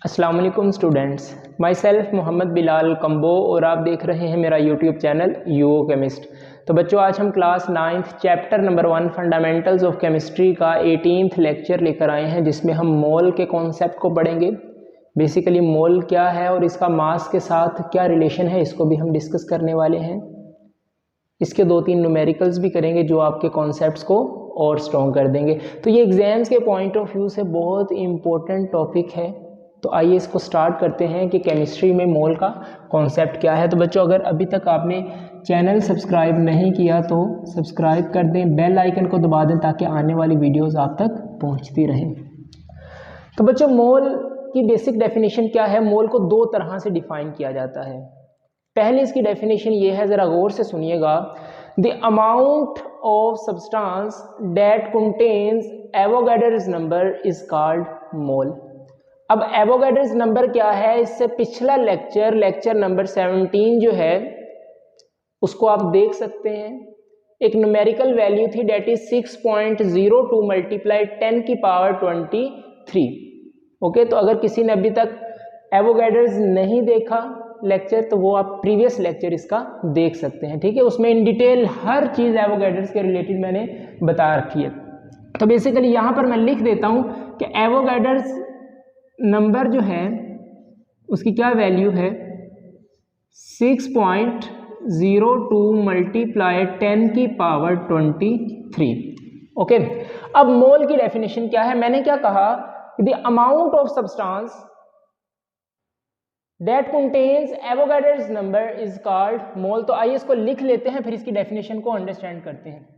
अस्सलाम वालेकुम students, myself Mohammad Bilal Kamboh और आप देख रहे हैं मेरा यूट्यूब चैनल यूओ केमिस्ट। तो बच्चों, आज हम class 9th chapter number 1 fundamentals of chemistry का 18th लेक्चर लेकर आए हैं, जिसमें हम मोल के कॉन्सेप्ट को पढ़ेंगे। बेसिकली मोल क्या है और इसका मास के साथ क्या रिलेशन है, इसको भी हम डिस्कस करने वाले हैं। इसके 2-3 न्यूमेरिकल्स भी करेंगे जो आपके कॉन्सेप्ट्स को और स्ट्रॉन्ग कर देंगे। तो ये एग्जाम्स के पॉइंट ऑफ व्यू से बहुत इंपॉर्टेंट टॉपिक है। तो आइए इसको स्टार्ट करते हैं कि केमिस्ट्री में मोल का कॉन्सेप्ट क्या है। तो बच्चों, अगर अभी तक आपने चैनल सब्सक्राइब नहीं किया तो सब्सक्राइब कर दें, बेल आइकन को दबा दें ताकि आने वाली वीडियोस आप तक पहुंचती रहें। तो बच्चों, मोल की बेसिक डेफिनेशन क्या है? मोल को 2 तरह से डिफाइन किया जाता है। पहले इसकी डेफिनेशन ये है, ज़रा गौर से सुनिएगा। The amount of substance that contains Avogadro's number is called mole. अब एवोगैड्रोस नंबर क्या है? इससे पिछला लेक्चर नंबर 17 जो है उसको आप देख सकते हैं। एक न्यूमेरिकल वैल्यू थी, डेट इज 6.02 मल्टीप्लाई 10 की पावर 23। ओके, तो अगर किसी ने अभी तक एवोगैड्रोस नहीं देखा लेक्चर तो वो आप प्रीवियस लेक्चर इसका देख सकते हैं। ठीक है, उसमें in detail her cheese Avogadro's के रिलेटेड मैंने बता रखी है। तो बेसिकली यहाँ पर मैं लिख देता हूँ कि एवोगैड्रोस नंबर जो है उसकी क्या वैल्यू है? 6.02 मल्टीप्लाई 10 की पावर 23। ओके, अब मोल की डेफिनेशन क्या है? मैंने क्या कहा? The amount of substance that contains Avogadro's number is called mole. तो आइए इसको लिख लेते हैं, फिर इसकी डेफिनेशन को अंडरस्टैंड करते हैं।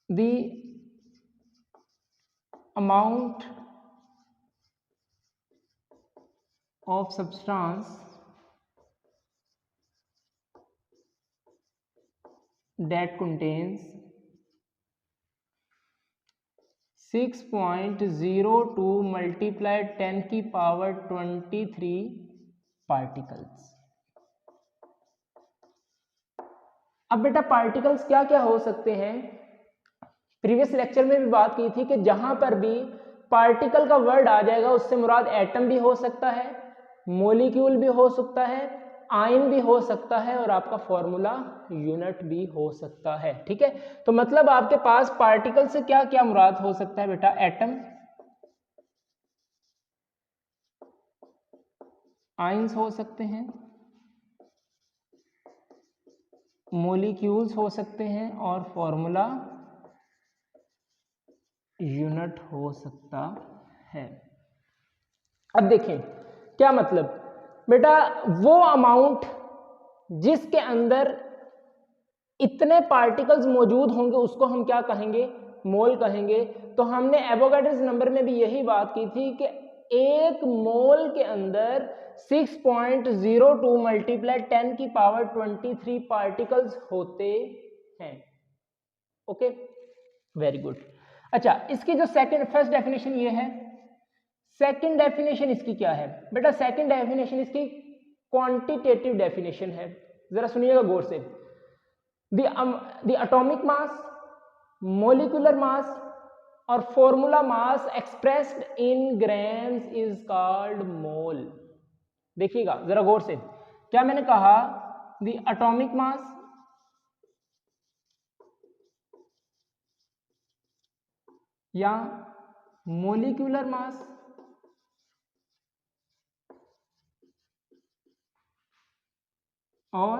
The amount of substance that contains 6.02 multiply 10 की पावर 23 पार्टिकल्स। अब बेटा, पार्टिकल्स क्या क्या हो सकते हैं? प्रीवियस लेक्चर में भी बात की थी कि जहां पर भी पार्टिकल का वर्ड आ जाएगा उससे मुराद एटम भी हो सकता है, मॉलिक्यूल भी हो सकता है, आयन भी हो सकता है और आपका फॉर्मूला यूनिट भी हो सकता है। ठीक है, तो मतलब आपके पास पार्टिकल से क्या क्या मुराद हो सकता है बेटा? एटम, आयंस हो सकते हैं, मॉलिक्यूल्स हो सकते हैं और फॉर्मूला यूनिट हो सकता है। अब देखें क्या मतलब बेटा, वो अमाउंट जिसके अंदर इतने पार्टिकल्स मौजूद होंगे उसको हम क्या कहेंगे? मोल कहेंगे। तो हमने एवोगैड्रोस नंबर में भी यही बात की थी कि एक मोल के अंदर 6.02 मल्टीप्लाई 10 की पावर 23 पार्टिकल्स होते हैं। Okay, very good. अच्छा, इसकी जो फर्स्ट डेफिनेशन ये है। सेकंड डेफिनेशन इसकी क्या है बेटा? सेकंड डेफिनेशन इसकी क्वांटिटेटिव डेफिनेशन है। जरा सुनिएगा गौर से। The atomic mass, molecular mass और formula mass expressed in grams is called mole. देखिएगा जरा गौर से, क्या मैंने कहा? द एटॉमिक मास, या मोलिकुलर मास और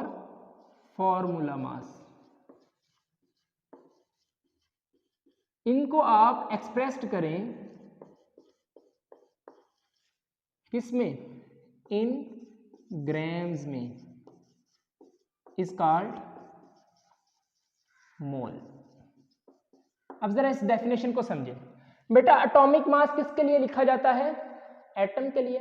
फॉर्मूला मास, इनको आप एक्सप्रेस्ड करें किसमें? इन ग्राम्स में, इज कॉल्ड मोल। अब जरा इस डेफिनेशन को समझें बेटा। एटॉमिक मास किसके लिए लिखा जाता है? एटम के लिए।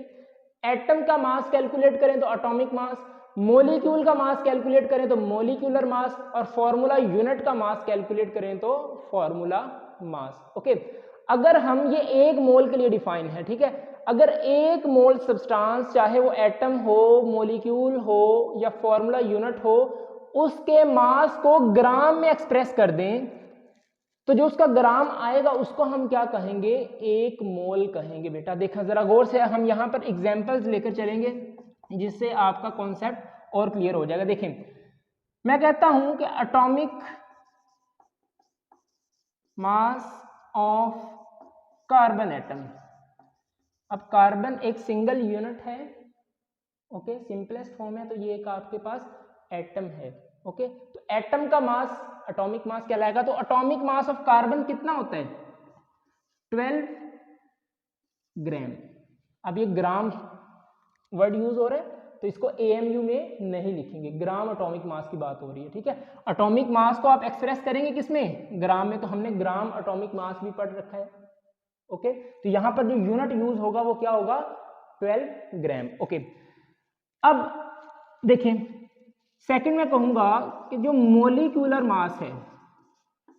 एटम का मास कैलकुलेट करें तो एटॉमिक मास, मॉलिक्यूल का मास कैलकुलेट करें तो मॉलिक्यूलर मास और फॉर्मूला यूनिट का मास कैलकुलेट करें तो फॉर्मूला मास। ओके, अगर हम ये एक मोल के लिए डिफाइन है, ठीक है, अगर एक मोल सब्सटेंस, चाहे वो एटम हो, मॉलिक्यूल हो या फॉर्मूला यूनिट हो, उसके मास को ग्राम में एक्सप्रेस कर दें तो जो उसका ग्राम आएगा उसको हम क्या कहेंगे, 1 मोल कहेंगे बेटा। देखा जरा गौर से, हम यहाँ पर एग्जाम्पल्स लेकर चलेंगे जिससे आपका कॉन्सेप्ट और क्लियर हो जाएगा। देखें, मैं कहता हूं कि atomic mass of carbon atom. अब कार्बन एक सिंगल यूनिट है, ओके, सिंपलेस्ट फॉर्म है, तो ये एक आपके पास एटम है, ओके। तो एटम का मास एटॉमिक मास कहलाएगा। तो एटॉमिक मास ऑफ कार्बन कितना होता है, 12 ग्राम। अब ये ग्राम वर्ड यूज हो रहा है तो इसको एएमयू में नहीं लिखेंगे, ग्राम एटॉमिक मास की बात हो रही है, ठीक है। एटॉमिक मास को आप एक्सप्रेस करेंगे किसमें, ग्राम में, तो हमने ग्राम एटॉमिक मास भी पढ़ रखा है, ओके। तो यहां पर जो यूनिट यूज होगा वो क्या होगा, 12 ग्राम, ओके। अब देखें, सेकंड में कहूंगा कि जो मोलिक्यूलर मास है,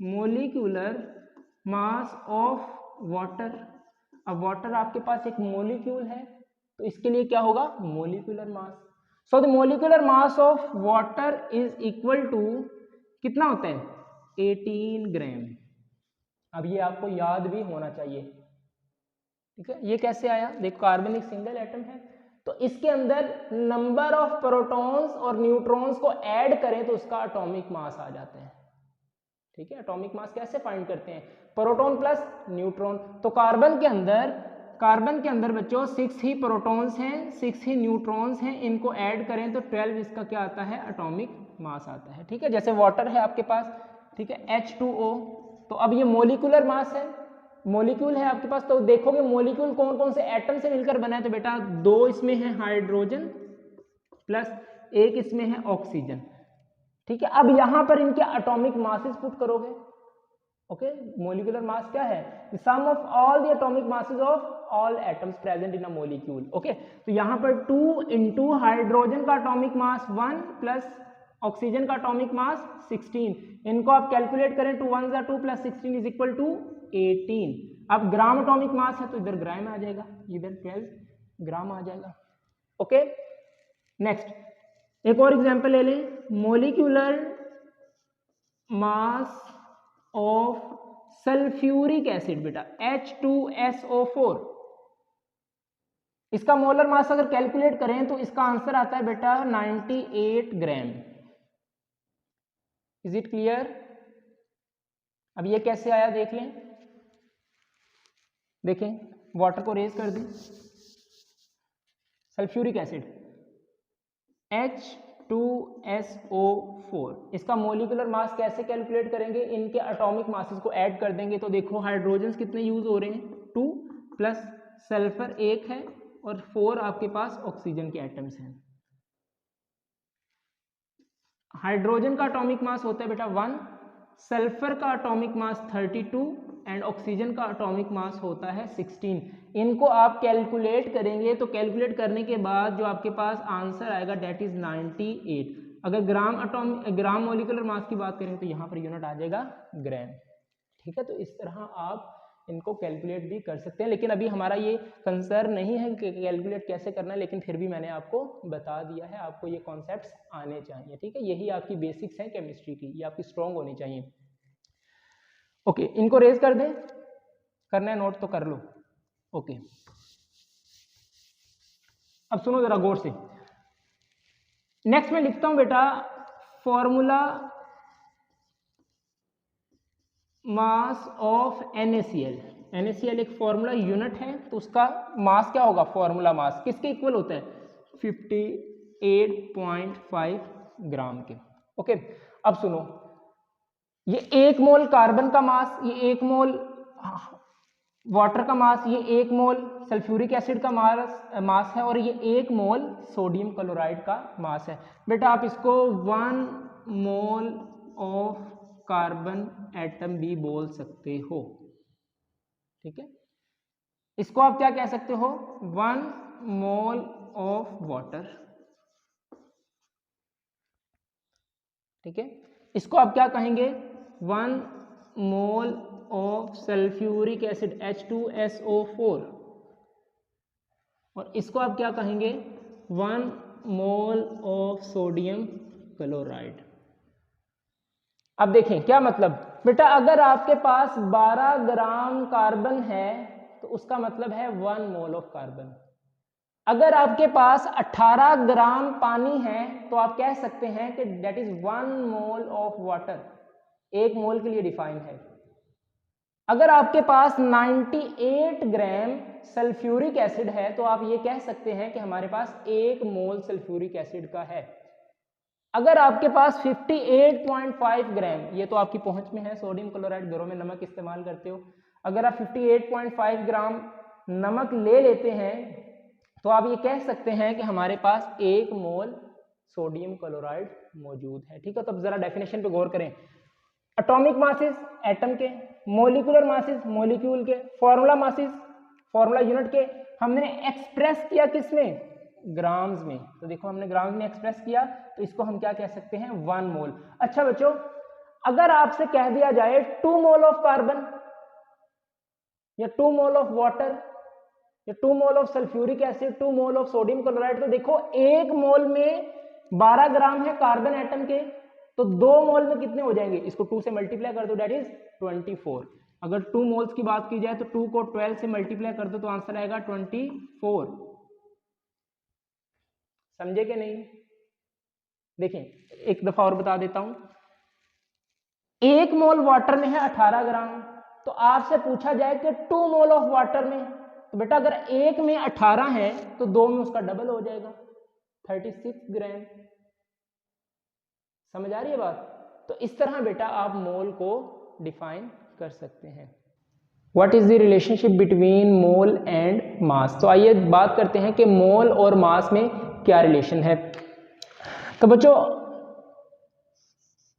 मोलिक्यूलर मास ऑफ वाटर। अब वाटर आपके पास एक मोलिक्यूल है तो इसके लिए क्या होगा, molecular mass. So the molecular mass of water is equal to कितना होता है, 18 ग्राम। अब ये आपको याद भी होना चाहिए, ठीक है। ये कैसे आया, देखो कार्बन एक सिंगल एटम है तो इसके अंदर नंबर ऑफ प्रोटॉन्स और न्यूट्रॉन्स को ऐड करें तो उसका एटॉमिक मास आ जाता है, ठीक है। एटॉमिक मास कैसे फाइंड करते हैं, प्रोटॉन प्लस न्यूट्रॉन। तो कार्बन के अंदर बच्चों 6 ही प्रोटॉन्स हैं, 6 ही न्यूट्रॉन्स हैं, इनको ऐड करें तो 12 इसका क्या आता है, एटॉमिक मास आता है, ठीक है। जैसे वाटर है आपके पास, ठीक है, H2O, तो अब ये मोलिकुलर मास है, मोलिक्यूल है आपके पास। तो देखोगे मोलिक्यूल कौन कौन से एटम से मिलकर बना है, तो बेटा 2 इसमें है हाइड्रोजन प्लस 1 इसमें है ऑक्सीजन, ठीक है। अब यहां पर इनके एटॉमिक मासेस पुट करोगे, ओके। मोलिकुलर मास क्या है, the sum of all the atomic masses of all atoms present in a molecule, okay. तो यहां पर 2 इंटू हाइड्रोजन का एटॉमिक मास 1 प्लस ऑक्सीजन का एटॉमिक मास 16, इनको आप कैलकुलेट करें, 2 1 2 प्लस 16 इज इक्वल टू 18। अब ग्राम एटॉमिक मास है तो इधर ग्राम आ जाएगा, इधर 12 ग्राम आ जाएगा, ओके। नेक्स्ट एक और एग्जांपल ले लें, molecular mass of sulphuric acid बेटा H2SO4, इसका मोलर मास अगर कैलकुलेट करें तो इसका आंसर आता है बेटा 98 ग्राम। Is it clear. अब ये कैसे आया देख लें, देखें वाटर को रेज कर दें, सल्फ्यूरिक एसिड H2SO4, इसका मोलिकुलर मास कैसे कैलकुलेट करेंगे, इनके एटॉमिक मासेस को ऐड कर देंगे तो देखो हाइड्रोजन कितने यूज हो रहे हैं, 2 प्लस सल्फर 1 है और 4 आपके पास ऑक्सीजन के एटम्स हैं। हाइड्रोजन का एटॉमिक मास होता है बेटा 1, सल्फर का एटॉमिक मास 32 एंड ऑक्सीजन का एटॉमिक मास होता है 16। इनको आप कैलकुलेट करेंगे तो कैलकुलेट करने के बाद जो आपके पास आंसर आएगा डेट इज 98। अगर ग्राम मोलिकुलर मास की बात करें तो यहाँ पर यूनिट आ जाएगा ग्राम, ठीक है। तो इस तरह आप इनको कैलकुलेट भी कर सकते हैं, लेकिन अभी हमारा ये कंसर्न नहीं है कि कैलकुलेट कैसे करना है, लेकिन फिर भी मैंने आपको बता दिया है, आपको ये कॉन्सेप्ट्स आने चाहिए, ठीक है। यही आपकी बेसिक्स हैं केमिस्ट्री की, ये आपकी स्ट्रॉन्ग होनी चाहिए, ओके। इनको रेज कर दें, करना है नोट तो कर लो, ओके। अब सुनो जरा गौर से, नेक्स्ट मैं लिखता हूं बेटा formula mass of NaCl। NaCl एक फॉर्मूला यूनिट है तो उसका मास क्या होगा, फॉर्मूला मास किसके इक्वल होता है, 58.5 ग्राम के, ओके। अब सुनो, ये 1 मोल कार्बन का मास, ये 1 मोल वाटर का मास, ये 1 मोल सल्फ्यूरिक एसिड का मास है और ये 1 मोल सोडियम क्लोराइड का मास है। बेटा आप इसको 1 मोल ऑफ कार्बन एटम भी बोल सकते हो, ठीक है। इसको आप क्या कह सकते हो, 1 मोल ऑफ वाटर, ठीक है। इसको आप क्या कहेंगे, 1 mole of sulphuric acid H2SO4, और इसको आप क्या कहेंगे, 1 मोल ऑफ सोडियम क्लोराइड। अब देखें क्या मतलब, बेटा अगर आपके पास 12 ग्राम कार्बन है तो उसका मतलब है 1 मोल ऑफ कार्बन। अगर आपके पास 18 ग्राम पानी है तो आप कह सकते हैं कि that is 1 mole of water, 1 मोल के लिए डिफाइन है। अगर आपके पास 98 ग्राम सल्फ्यूरिक एसिड है तो आप ये कह सकते हैं कि हमारे पास 1 मोल सल्फ्यूरिक एसिड का है। अगर आपके पास 58.5 ग्राम, ये तो आपकी पहुंच में है, सोडियम क्लोराइड घरों में नमक इस्तेमाल करते हो, अगर आप 58.5 ग्राम नमक ले लेते हैं तो आप ये कह सकते हैं कि हमारे पास 1 मोल सोडियम क्लोराइड मौजूद है। ठीक है, तो अब जरा डेफिनेशन पे गौर करें। एटॉमिक मासेस एटम के, मोलिकुलर मासेस मॉलिक्यूल के, फॉर्मूला मासेस फॉर्मूला यूनिट के, हमने एक्सप्रेस किया किसमें? ग्राम्स में। तो देखो हमने ग्राम्स में एक्सप्रेस किया तो इसको हम क्या कह सकते हैं? 1 मोल। अच्छा बच्चों, अगर आपसे कह दिया जाए 2 मोल ऑफ कार्बन या 2 मोल ऑफ वाटर या 2 mole of sulphuric acid, 2 mole of sodium chloride, तो देखो 1 मोल में 12 ग्राम है कार्बन एटम के, तो 2 मोल में कितने हो जाएंगे? इसको 2 से मल्टीप्लाई कर दो, दैट इज 24। अगर 2 मोल्स की बात की जाए तो 2 को 12 से मल्टीप्लाई कर दो तो आंसर आएगा 24। समझे कि नहीं? देखिए एक दफा और बता देता हूं, 1 मोल वाटर में है 18 ग्राम, तो आपसे पूछा जाए कि 2 मोल ऑफ वाटर में, तो बेटा अगर 1 में 18 है तो 2 में उसका डबल हो जाएगा 36 ग्राम। समझ आ रही है बात? तो इस तरह बेटा आप मोल को डिफाइन कर सकते हैं। What is the relationship between mole and mass? तो आइए बात करते हैं कि मोल और मास में क्या रिलेशन है। तो बच्चों,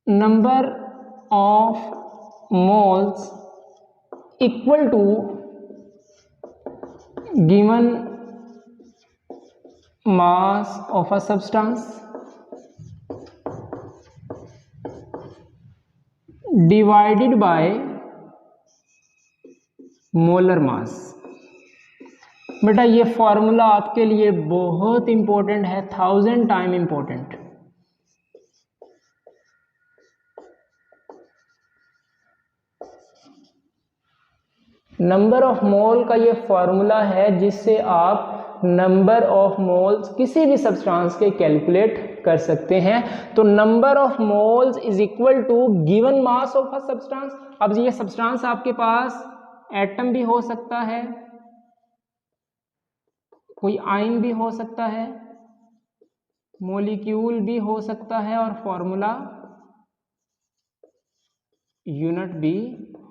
number of moles equal to given mass of a substance divided by molar mass. बेटा ये फॉर्मूला आपके लिए बहुत इंपॉर्टेंट है, 1000 time important. Number of mole का ये फॉर्मूला है जिससे आप नंबर ऑफ मोल्स किसी भी सब्सटेंस के कैलकुलेट कर सकते हैं। तो number of moles is equal to given mass of a substance. अब ये सब्सटेंस आपके पास एटम भी हो सकता है, कोई आयन भी हो सकता है, मॉलिक्यूल भी हो सकता है और फॉर्मूला यूनिट भी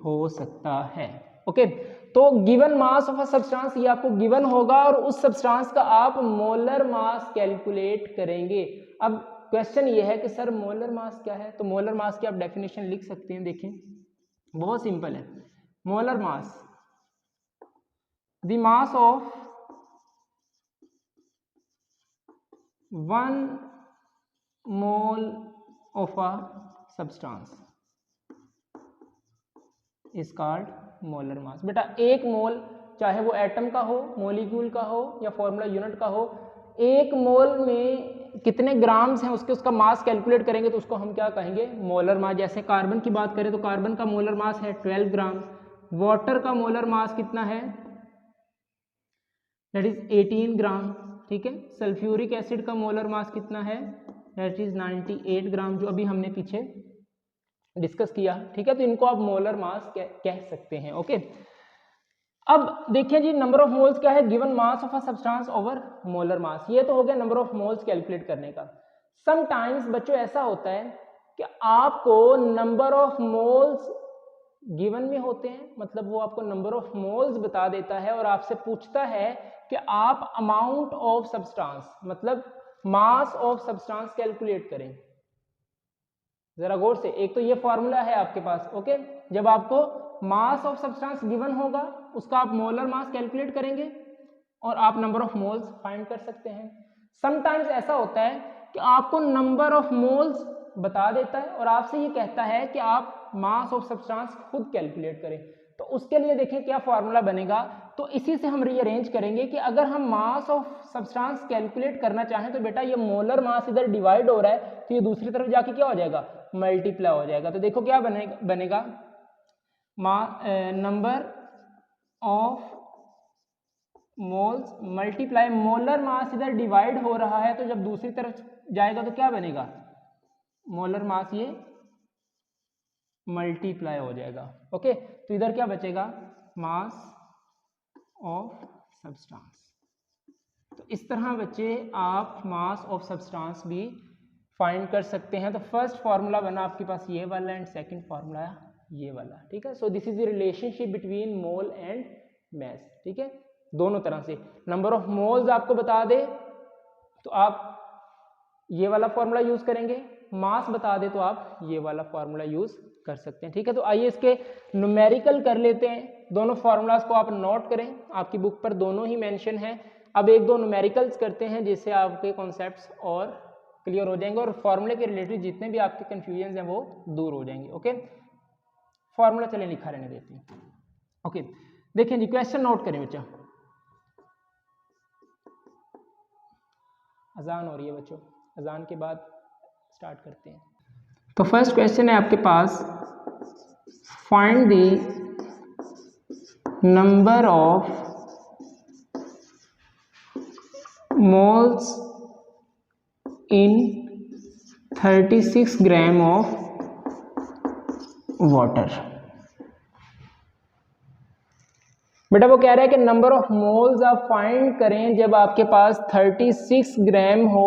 हो सकता है। ओके, तो given mass of a substance ये आपको गिवन होगा और उस सब्सटेंस का आप मोलर मास कैलकुलेट करेंगे। अब क्वेश्चन ये है कि सर मोलर मास क्या है? तो मोलर मास की आप डेफिनेशन लिख सकते हैं। देखें बहुत सिंपल है। Molar mass, the mass of 1 mole of a substance is called molar mass. बेटा 1 मोल, चाहे वो एटम का हो, मॉलिक्यूल का हो या फॉर्मूला यूनिट का हो, 1 मोल में कितने ग्राम्स हैं उसका मास कैलकुलेट करेंगे तो उसको हम क्या कहेंगे? Molar mass. जैसे कार्बन की बात करें तो कार्बन का मोलर मास है 12 ग्राम, वाटर का मोलर मास कितना है? दैट इज 18 ग्राम। ठीक है, सल्फ्यूरिक एसिड का मोलर मास कितना है? दैट इज 98 ग्राम, जो अभी हमने पीछे डिस्कस किया। ठीक है, तो इनको आप मोलर मास कह सकते हैं। ओके, अब देखिए जी, नंबर ऑफ मोल्स क्या है? Given mass of a substance over molar mass. ये तो हो गया नंबर ऑफ मोल्स कैलकुलेट करने का। समटाइम्स बच्चों ऐसा होता है कि आपको नंबर ऑफ मोल्स गिवन में होते हैं, मतलब वो आपको नंबर ऑफ मोल्स बता देता है और आपसे पूछता है कि आप अमाउंट ऑफ सब्सटेंस, मतलब मास ऑफ सब्सटेंस कैलकुलेट करें। जरा गौर से, एक तो ये फॉर्मूला है आपके पास। ओके, जब आपको मास ऑफ सब्सटेंस गिवन होगा उसका आप मोलर मास कैलकुलेट करेंगे और आप नंबर ऑफ मोल्स फाइंड कर सकते हैं। समटाइम्स ऐसा होता है कि आपको नंबर ऑफ मोल्स बता देता है और आपसे ये कहता है कि आप मास ऑफ सब्सटेंस खुद कैलकुलेट करें। तो उसके लिए देखें क्या फॉर्मूला बनेगा। तो इसी से हम रीअरेंज करेंगे कि अगर हम मास ऑफ सब्सटेंस कैलकुलेट करना चाहें तो बेटा ये मोलर मास इधर डिवाइड हो रहा है तो ये दूसरी तरफ जाके क्या हो जाएगा? मल्टीप्लाई हो जाएगा। तो देखो क्या बनेगा number of moles multiply molar mass इधर डिवाइड हो रहा है, तो जब दूसरी तरफ जाएगा तो क्या बनेगा, मोलर मास ये मल्टीप्लाई हो जाएगा। ओके, तो इधर क्या बचेगा, मास ऑफ सब्सटेंस। तो इस तरह बच्चे आप मास ऑफ सब्सटेंस भी फाइंड कर सकते हैं। तो फर्स्ट फार्मूला बना आपके पास ये वाला एंड सेकंड फार्मूला ये वाला, ठीक है। So this is the relationship between mole and mass, ठीक है। दोनों तरह से नंबर ऑफ मोल्स आपको बता दे तो आप ये वाला फार्मूला यूज करेंगे, मास बता दे तो आप ये वाला फार्मूला यूज कर सकते हैं, ठीक है। तो आइए इसके न्यूमेरिकल कर लेते हैं। दोनों फार्मूलाज को आप नोट करें, आपकी बुक पर दोनों ही मेंशन है। अब एक दो न्यूमेरिकल्स करते हैं जिससे आपके कॉन्सेप्ट्स और क्लियर हो जाएंगे और फार्मूले के रिलेटेड जितने भी आपके कंफ्यूजन हैं वो दूर हो जाएंगे। ओके, फार्मूला चले लिखा रहने देते हैं। ओके, देखें जी, क्वेश्चन नोट करें बच्चा। अजान हो रही है बच्चों, अजान के बाद स्टार्ट करते हैं। तो फर्स्ट क्वेश्चन है आपके पास, find the number of moles in 36 gram of water. बेटा वो कह रहा है कि नंबर ऑफ मोल्स आप फाइंड करें जब आपके पास 36 ग्राम हो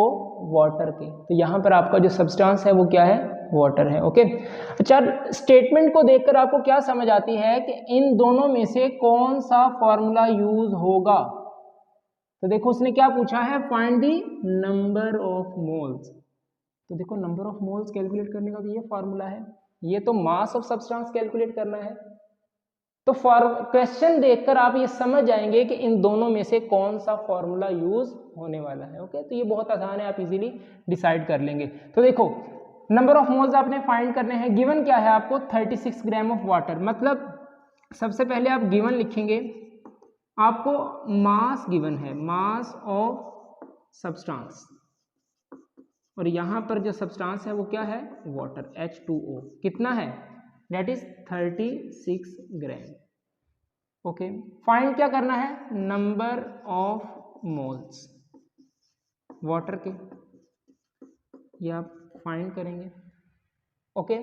वाटर के। तो यहां पर आपका जो सब्सटेंस है वो क्या है, वाटर है। ओके, अच्छा, स्टेटमेंट को देखकर आपको क्या समझ आती है कि इन दोनों में से कौन सा फॉर्मूला यूज होगा। तो देखो उसने क्या पूछा है, find the number of moles. तो देखो नंबर ऑफ मोल्स कैलकुलेट करने का तो ये फॉर्मूला है, ये तो मास ऑफ सब्सटेंस कैलकुलेट करना है। तो क्वेश्चन देखकर आप ये समझ जाएंगे कि इन दोनों में से कौन सा फॉर्मूला यूज होने वाला है। ओके, तो ये बहुत आसान है, आप इजीली डिसाइड कर लेंगे। तो देखो नंबर ऑफ मोल्स आपने फाइंड करने हैं, गिवन क्या है आपको 36 ग्राम ऑफ वाटर। मतलब सबसे पहले आप गिवन लिखेंगे, आपको मास गिवन है, मास ऑफ सब्सटेंस, और यहां पर जो सब्सटेंस है वो क्या है, वाटर, H2O। कितना है, that is 36 gram. Okay, find क्या करना है, नंबर ऑफ मोल्स वाटर के, ये आप फाइंड करेंगे। ओके,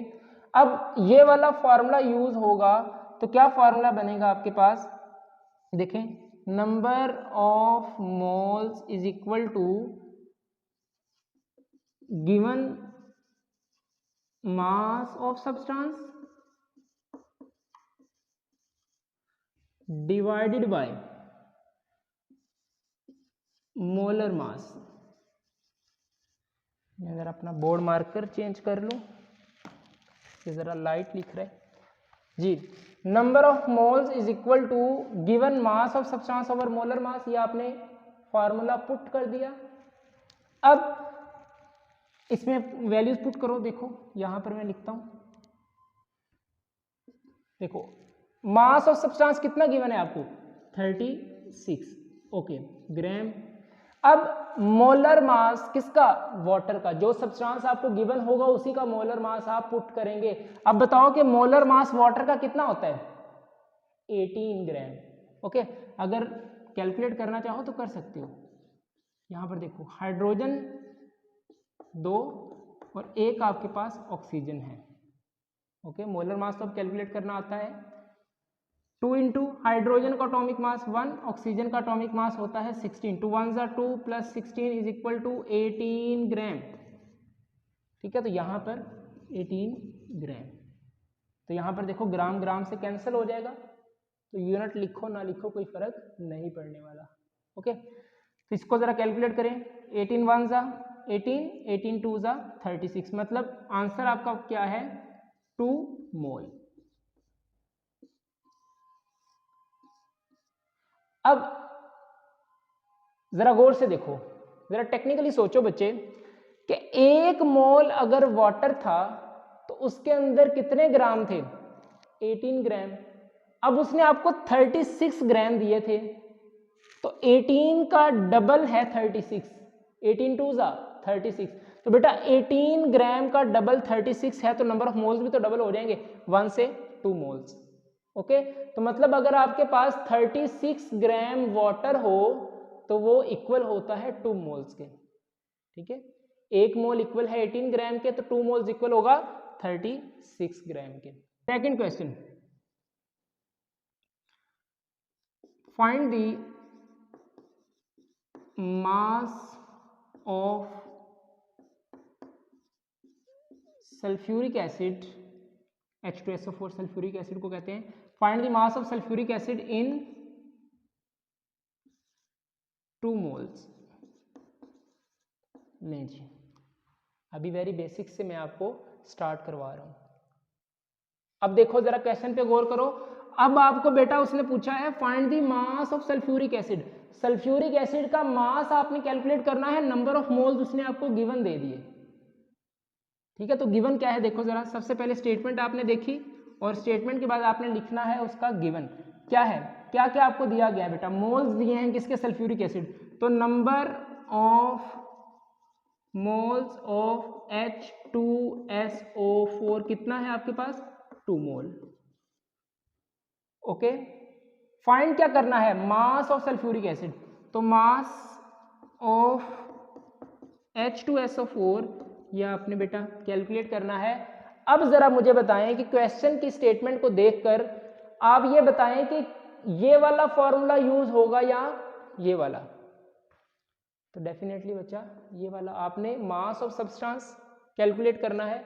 अब ये वाला फॉर्मूला यूज होगा तो क्या फॉर्मूला बनेगा आपके पास, देखें, number of moles is equal to given mass of substance divided by molar mass. मैं जरा अपना बोर्ड मार्कर चेंज कर लूं, ये जरा लाइट लिख रहा है जी। Number of moles is equal to given mass of substance over molar mass, ये आपने फॉर्मूला पुट कर दिया। अब इसमें वैल्यूज पुट करो, देखो यहां पर मैं लिखता हूं, देखो मास ऑफ सब्सटेंस कितना गिवन है आपको, 36, ओके, ग्राम। अब मोलर मास किसका, वाटर का, जो सब्सटेंस आपको गिवन होगा उसी का मोलर मास आप पुट करेंगे। अब बताओ कि मोलर मास वाटर का कितना होता है, 18 ग्राम। ओके, अगर कैलकुलेट करना चाहो तो कर सकते हो। यहां पर देखो हाइड्रोजन 2 और 1 आपके पास ऑक्सीजन है। ओके, मोलर मास तो अब कैलकुलेट करना आता है, 2 इंटू हाइड्रोजन का अटोमिक मास 1, ऑक्सीजन का अटोमिक मास होता है 16, 2 1 ज़ा 2 प्लस 16 इज इक्वल टू 18 ग्राम। ठीक है, तो यहाँ पर 18 ग्राम। तो यहाँ पर देखो ग्राम ग्राम से कैंसिल हो जाएगा, तो यूनिट लिखो ना लिखो कोई फर्क नहीं पड़ने वाला। ओके, तो इसको ज़रा कैलकुलेट करें, 18 1 ज़ा 18, 18 2 ज़ा 36, मतलब आंसर आपका क्या है, 2 मोल। अब जरा गौर से देखो, जरा टेक्निकली सोचो बच्चे कि 1 मोल अगर वाटर था तो उसके अंदर कितने ग्राम थे, 18 ग्राम। अब उसने आपको 36 ग्राम दिए थे, तो 18 का डबल है 36, 18 2 ज़ा 36, तो बेटा 18 ग्राम का डबल 36 है, तो नंबर ऑफ मोल्स भी तो डबल हो जाएंगे, 1 से 2 मोल्स। ओके, तो मतलब अगर आपके पास 36 ग्राम वाटर हो तो वो इक्वल होता है 2 मोल्स के। ठीक है, 1 मोल इक्वल है 18 ग्राम के, तो 2 मोल्स इक्वल होगा 36 ग्राम के। Second question, find the mass of sulphuric acid, H2SO4 sulphuric acid को कहते हैं। Find the mass of sulphuric acid in 2 moles. नहीं जी, अभी वेरी बेसिक से मैं आपको स्टार्ट करवा रहा हूं। अब देखो जरा क्वेश्चन पे गौर करो। अब आपको बेटा उसने पूछा है find the mass of sulphuric acid. Sulphuric acid का मास आपने कैलकुलेट करना है, नंबर ऑफ मोल्स उसने आपको गिवन दे दिए। ठीक है, तो गिवन क्या है देखो जरा। सबसे पहले स्टेटमेंट आपने देखी और स्टेटमेंट के बाद आपने लिखना है उसका गिवन क्या है। क्या क्या आपको दिया गया है बेटा, मोल्स दिए हैं किसके, सल्फ्यूरिक एसिड। तो number of moles of H2SO4 कितना है आपके पास, 2 मोल। ओके, फाइंड क्या करना है, मास ऑफ सल्फ्यूरिक एसिड। तो मास ऑफ H2SO4 यह आपने बेटा कैलकुलेट करना है। अब जरा मुझे बताएं कि क्वेश्चन की स्टेटमेंट को देखकर आप ये बताएं कि ये वाला फॉर्मूला यूज होगा या ये वाला। तो डेफिनेटली बच्चा ये वाला, आपने मास ऑफ सब्सटेंस कैलकुलेट करना है,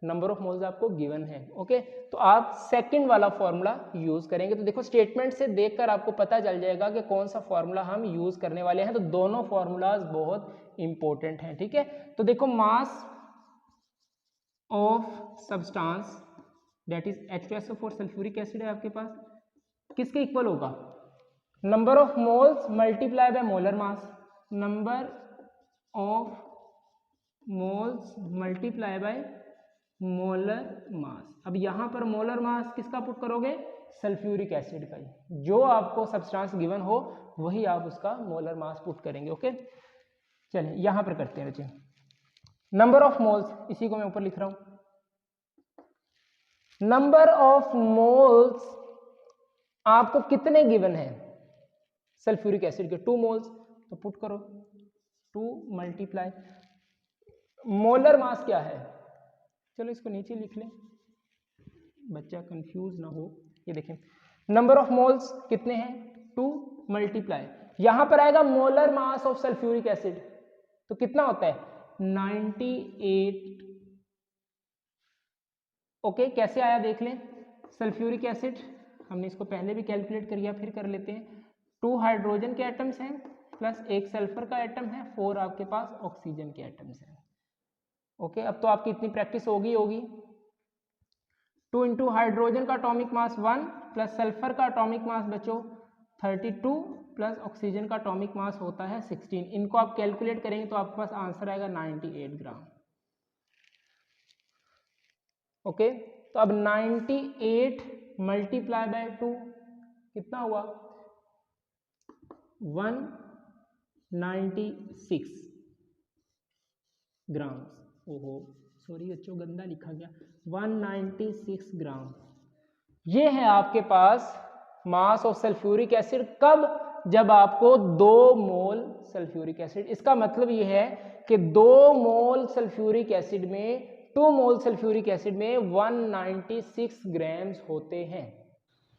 नंबर ऑफ मोल्स आपको गिवन है। ओके, तो आप सेकंड वाला फॉर्मूला यूज करेंगे। तो देखो स्टेटमेंट से देखकर आपको पता चल जाएगा कि कौन सा फॉर्मूला हम यूज करने वाले हैं। तो दोनों फॉर्मूलाज बहुत इंपॉर्टेंट हैं। ठीक है, तो देखो मास of substance that is H2SO4 sulphuric acid है आपके पास, किसके इक्वल होगा, number of moles multiply by molar mass. Number of moles multiply by molar मास। अब यहां पर मोलर मास किसका पुट करोगे, सल्फ्यूरिक एसिड का ही। जो आपको सब्सटेंस गिवन हो वही आप उसका मोलर मास पुट करेंगे। ओके, चलिए यहां पर करते हैं बच्चे। नंबर ऑफ मोल्स, इसी को मैं ऊपर लिख रहा हूं, नंबर ऑफ मोल्स आपको कितने गिवन है सल्फ्यूरिक एसिड के, 2 मोल्स। तो पुट करो 2 मल्टीप्लाई मोलर मास क्या है, चलो इसको नीचे लिख लें, बच्चा कंफ्यूज ना हो। ये देखें नंबर ऑफ मोल्स कितने हैं, 2 मल्टीप्लाई, यहां पर आएगा molar mass of sulphuric acid, तो कितना होता है 98। ओके, कैसे आया देख लें। सल्फ्यूरिक एसिड हमने इसको पहले भी कैलकुलेट कर लिया, फिर कर लेते हैं। 2 हाइड्रोजन के एटम्स हैं प्लस 1 सल्फर का एटम है, 4 आपके पास ऑक्सीजन के एटम्स हैं। ओके, अब तो आपकी इतनी प्रैक्टिस होगी। 2 इंटू हाइड्रोजन का एटॉमिक मास 1 प्लस सल्फर का एटॉमिक मास बच्चों 32 प्लस ऑक्सीजन का एटॉमिक मास होता है 16। इनको आप कैलकुलेट करेंगे तो आपके पास आंसर आएगा 98 ग्राम। ओके, तो अब 98 मल्टीप्लाई बाय 2 कितना हुआ, 196 ग्राम। ओहो सॉरी बच्चों, गंदा लिखा गया, 196 ग्राम। ये है आपके पास मास ऑफ सल्फ्यूरिक एसिड। कब, जब आपको 2 मोल सल्फ्यूरिक एसिड, इसका मतलब ये है कि 2 मोल सल्फ्यूरिक एसिड में 2 मोल सल्फ्यूरिक एसिड में 196 ग्राम्स होते हैं।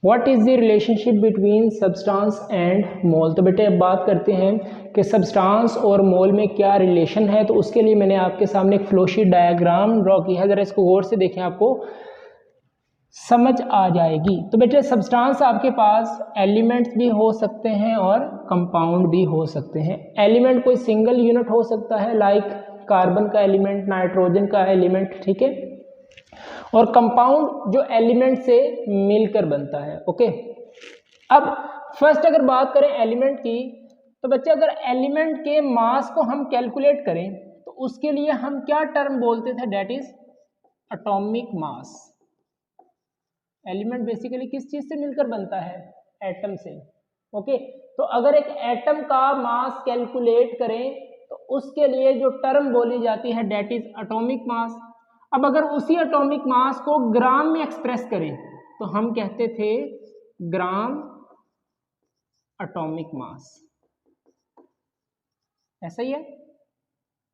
What is the relationship between substance and मोल। तो बेटे अब बात करते हैं कि सब्सटेंस और मोल में क्या रिलेशन है। तो उसके लिए मैंने आपके सामने एक फ्लोशीट डायग्राम ड्रॉ की है, जरा इसको गौर से देखें, आपको समझ आ जाएगी। तो बेटे सब्सटेंस आपके पास एलिमेंट्स भी हो सकते हैं और कंपाउंड भी हो सकते हैं। एलिमेंट कोई सिंगल यूनिट हो सकता है, लाइक कार्बन का एलिमेंट, नाइट्रोजन का एलिमेंट, ठीक है, और कंपाउंड जो एलिमेंट से मिलकर बनता है। ओके, अब फर्स्ट अगर बात करें एलिमेंट की, तो बच्चे अगर एलिमेंट के मास को हम कैलकुलेट करें तो उसके लिए हम क्या टर्म बोलते थे, that is atomic mass. Element basically किस चीज से मिलकर बनता है, एटम से। ओके, तो अगर एक एटम का मास कैलकुलेट करें तो उसके लिए जो टर्म बोली जाती है डेट इज एटॉमिक मास। अब अगर उसी एटॉमिक मास को ग्राम में एक्सप्रेस करें तो हम कहते थे ग्राम एटॉमिक मास। ऐसा ही है,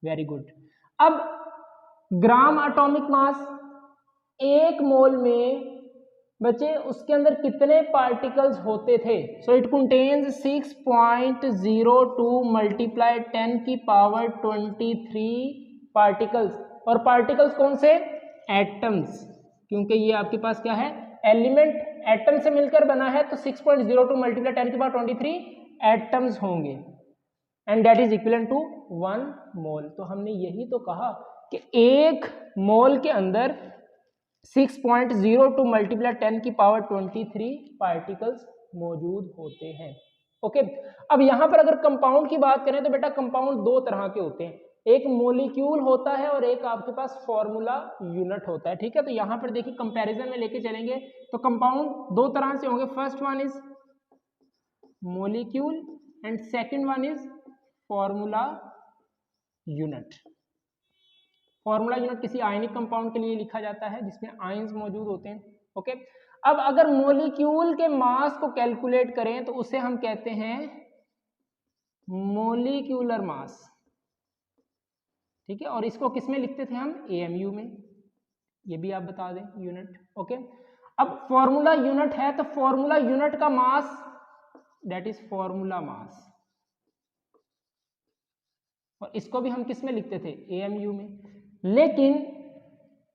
वेरी गुड। अब ग्राम एटॉमिक मास, एक मोल में बच्चे उसके अंदर कितने पार्टिकल्स होते थे? सो इट कंटेन्स 6.02 मल्टीप्लाई 10 की पावर 23 पार्टिकल्स। और पार्टिकल्स कौन से? एटम्स, क्योंकि ये आपके पास क्या है? एलिमेंट एटम से मिलकर बना है, तो 6.02 मल्टीप्लाई 10 की पावर 23 एटम्स होंगे, and that is equivalent to 1 mole. तो हमने यही तो कहा कि एक मोल के अंदर 6.02 मल्टीप्लाई 10 की पावर 23 पार्टिकल्स मौजूद होते हैं। ओके, अब यहां पर अगर कंपाउंड की बात करें तो बेटा कंपाउंड दो तरह के होते हैं, एक मोलिक्यूल होता है और एक आपके पास फॉर्मूला यूनिट होता है। ठीक है, तो यहां पर देखिए कंपैरिजन में लेके चलेंगे तो कंपाउंड दो तरह से होंगे, first one is molecule and second one is formula unit. Formula unit किसी आयनिक कंपाउंड के लिए लिखा जाता है जिसमें आयंस मौजूद होते हैं। ओके, अब अगर मोलिक्यूल के मास को कैलकुलेट करें तो उसे हम कहते हैं मोलिक्यूलर मास। ठीक है, और इसको किस में लिखते थे हम? AMU में, ये भी आप बता दें यूनिट। ओके, अब फॉर्मूला यूनिट है तो फॉर्मूला यूनिट का mass that is formula mass, और इसको भी हम किस में लिखते थे? AMU में। लेकिन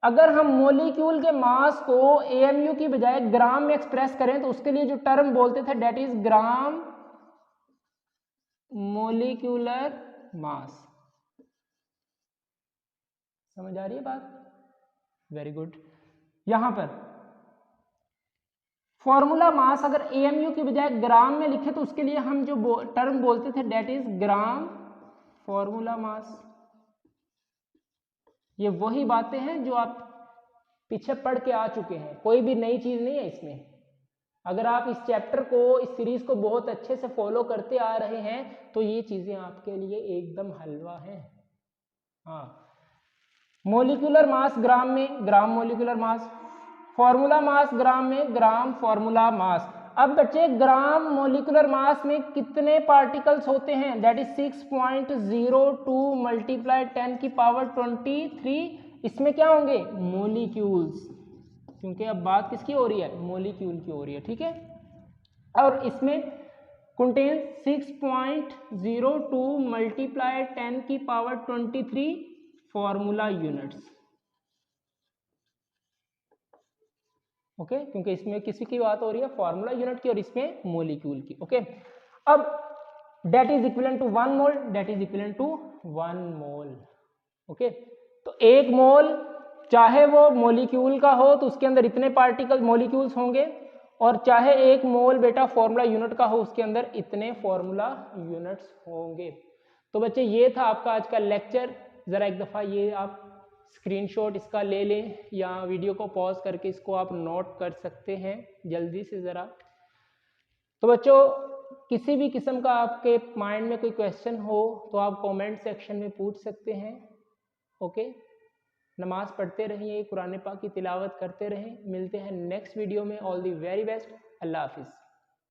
अगर हम मोलिक्यूल के मास को AMU की बजाय ग्राम में एक्सप्रेस करें तो उसके लिए जो टर्म बोलते थे दैट इज ग्राम मोलिक्यूलर मास। समझ आ रही है बात? Very good. यहां पर फॉर्मूला मास अगर AMU की बजाय ग्राम में लिखे तो उसके लिए हम जो टर्म बोलते थे that is gram formula mass. ये वही बातें हैं जो आप पीछे पढ़ के आ चुके हैं, कोई भी नई चीज नहीं है इसमें। अगर आप इस चैप्टर को, इस सीरीज को बहुत अच्छे से फॉलो करते आ रहे हैं तो ये चीजें आपके लिए एकदम हलवा है। हाँ, मोलिकुलर मास ग्राम में gram molecular mass, formula mass ग्राम में ग्राम फॉर्मूला मास। अब बच्चे ग्राम मोलिकुलर मास में कितने पार्टिकल्स होते हैं? दैट इज 6.02 मल्टीप्लाई 10 की पावर 23। इसमें क्या होंगे? मोलिक्यूल्स, क्योंकि अब बात किसकी हो रही है? मोलिक्यूल की हो रही है। ठीक है, और इसमें कंटेन 6.02 मल्टीप्लाई 10 की पावर 23 फॉर्मूला यूनिट्स। ओके, क्योंकि इसमें किसी की बात हो रही है? फॉर्मूला यूनिट की, और इसमें मोलिक्यूल की। ओके, अब that is equivalent to 1 mole, that is equivalent to 1 mole. Okay, तो एक मोल चाहे वो मोलिक्यूल का हो तो उसके अंदर इतने पार्टिकल मॉलिक्यूल्स होंगे, और चाहे एक मोल बेटा फॉर्मूला यूनिट का हो उसके अंदर इतने फॉर्मूला यूनिट्स होंगे। तो बच्चे ये था आपका आज का लेक्चर। जरा एक दफा ये आप स्क्रीनशॉट इसका ले लें, या वीडियो को पॉज करके इसको आप नोट कर सकते हैं जल्दी से ज़रा। तो बच्चों किसी भी किस्म का आपके माइंड में कोई क्वेश्चन हो तो आप कमेंट सेक्शन में पूछ सकते हैं। ओके, नमाज पढ़ते रहिए, कुरान पाक की तिलावत करते रहें। मिलते हैं नेक्स्ट वीडियो में। All the very best. अल्लाह हाफिज़।